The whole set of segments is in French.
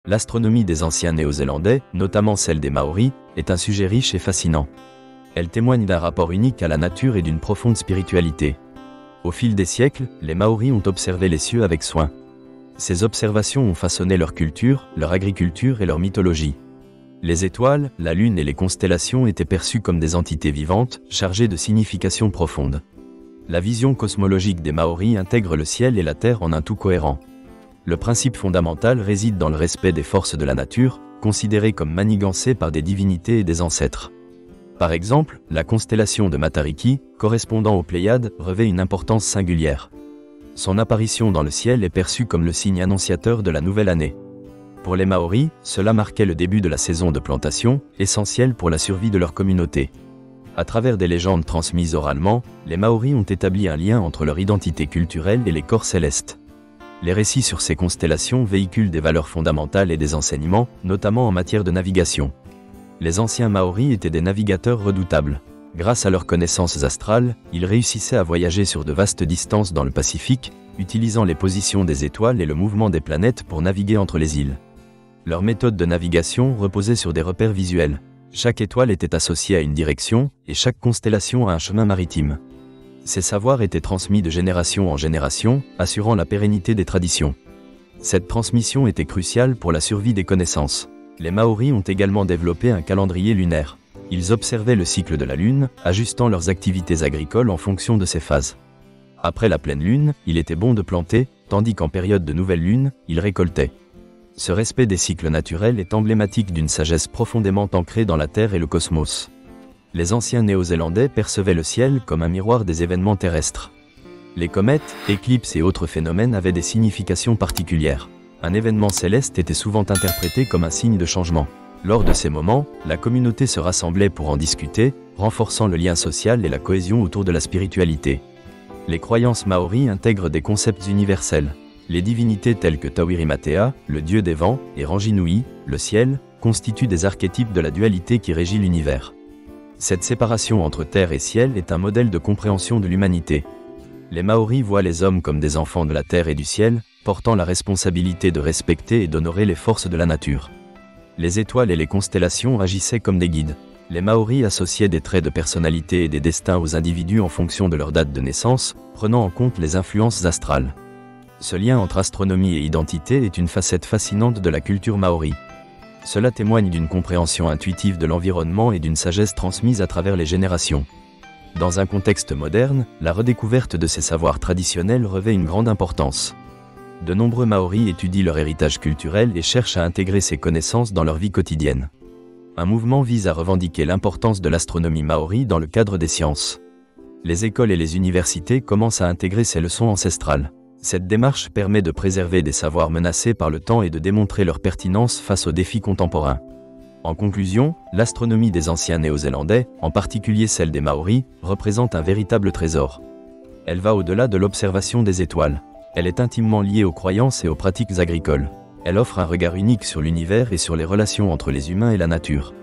L'astronomie des anciens Néo-Zélandais, notamment celle des Maoris, est un sujet riche et fascinant. Elle témoigne d'un rapport unique à la nature et d'une profonde spiritualité. Au fil des siècles, les Maoris ont observé les cieux avec soin. Ces observations ont façonné leur culture, leur agriculture et leur mythologie. Les étoiles, la lune et les constellations étaient perçues comme des entités vivantes, chargées de significations profondes. La vision cosmologique des Maoris intègre le ciel et la terre en un tout cohérent. Le principe fondamental réside dans le respect des forces de la nature, considérées comme manigancées par des divinités et des ancêtres. Par exemple, la constellation de Matariki, correspondant aux Pléiades, revêt une importance singulière. Son apparition dans le ciel est perçue comme le signe annonciateur de la nouvelle année. Pour les Maoris, cela marquait le début de la saison de plantation, essentielle pour la survie de leur communauté. À travers des légendes transmises oralement, les Maoris ont établi un lien entre leur identité culturelle et les corps célestes. Les récits sur ces constellations véhiculent des valeurs fondamentales et des enseignements, notamment en matière de navigation. Les anciens Maoris étaient des navigateurs redoutables. Grâce à leurs connaissances astrales, ils réussissaient à voyager sur de vastes distances dans le Pacifique, utilisant les positions des étoiles et le mouvement des planètes pour naviguer entre les îles. Leur méthode de navigation reposait sur des repères visuels. Chaque étoile était associée à une direction, et chaque constellation à un chemin maritime. Ces savoirs étaient transmis de génération en génération, assurant la pérennité des traditions. Cette transmission était cruciale pour la survie des connaissances. Les Maoris ont également développé un calendrier lunaire. Ils observaient le cycle de la Lune, ajustant leurs activités agricoles en fonction de ses phases. Après la pleine Lune, il était bon de planter, tandis qu'en période de nouvelle Lune, ils récoltaient. Ce respect des cycles naturels est emblématique d'une sagesse profondément ancrée dans la Terre et le cosmos. Les anciens Néo-Zélandais percevaient le ciel comme un miroir des événements terrestres. Les comètes, éclipses et autres phénomènes avaient des significations particulières. Un événement céleste était souvent interprété comme un signe de changement. Lors de ces moments, la communauté se rassemblait pour en discuter, renforçant le lien social et la cohésion autour de la spiritualité. Les croyances maoris intègrent des concepts universels. Les divinités telles que Tawiri-Matea, le dieu des vents, et Ranginui, le ciel, constituent des archétypes de la dualité qui régit l'univers. Cette séparation entre terre et ciel est un modèle de compréhension de l'humanité. Les Maoris voient les hommes comme des enfants de la terre et du ciel, portant la responsabilité de respecter et d'honorer les forces de la nature. Les étoiles et les constellations agissaient comme des guides. Les Maoris associaient des traits de personnalité et des destins aux individus en fonction de leur date de naissance, prenant en compte les influences astrales. Ce lien entre astronomie et identité est une facette fascinante de la culture maori. Cela témoigne d'une compréhension intuitive de l'environnement et d'une sagesse transmise à travers les générations. Dans un contexte moderne, la redécouverte de ces savoirs traditionnels revêt une grande importance. De nombreux Maoris étudient leur héritage culturel et cherchent à intégrer ces connaissances dans leur vie quotidienne. Un mouvement vise à revendiquer l'importance de l'astronomie maori dans le cadre des sciences. Les écoles et les universités commencent à intégrer ces leçons ancestrales. Cette démarche permet de préserver des savoirs menacés par le temps et de démontrer leur pertinence face aux défis contemporains. En conclusion, l'astronomie des anciens Néo-Zélandais, en particulier celle des Maoris, représente un véritable trésor. Elle va au-delà de l'observation des étoiles. Elle est intimement liée aux croyances et aux pratiques agricoles. Elle offre un regard unique sur l'univers et sur les relations entre les humains et la nature.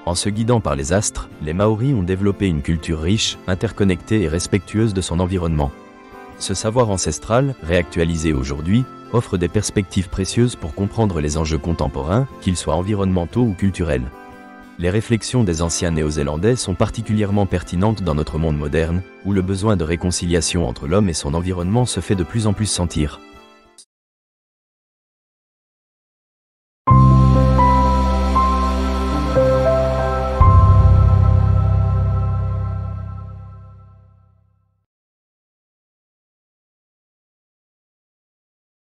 En se guidant par les astres, les Maoris ont développé une culture riche, interconnectée et respectueuse de son environnement. Ce savoir ancestral, réactualisé aujourd'hui, offre des perspectives précieuses pour comprendre les enjeux contemporains, qu'ils soient environnementaux ou culturels. Les réflexions des anciens Néo-Zélandais sont particulièrement pertinentes dans notre monde moderne, où le besoin de réconciliation entre l'homme et son environnement se fait de plus en plus sentir.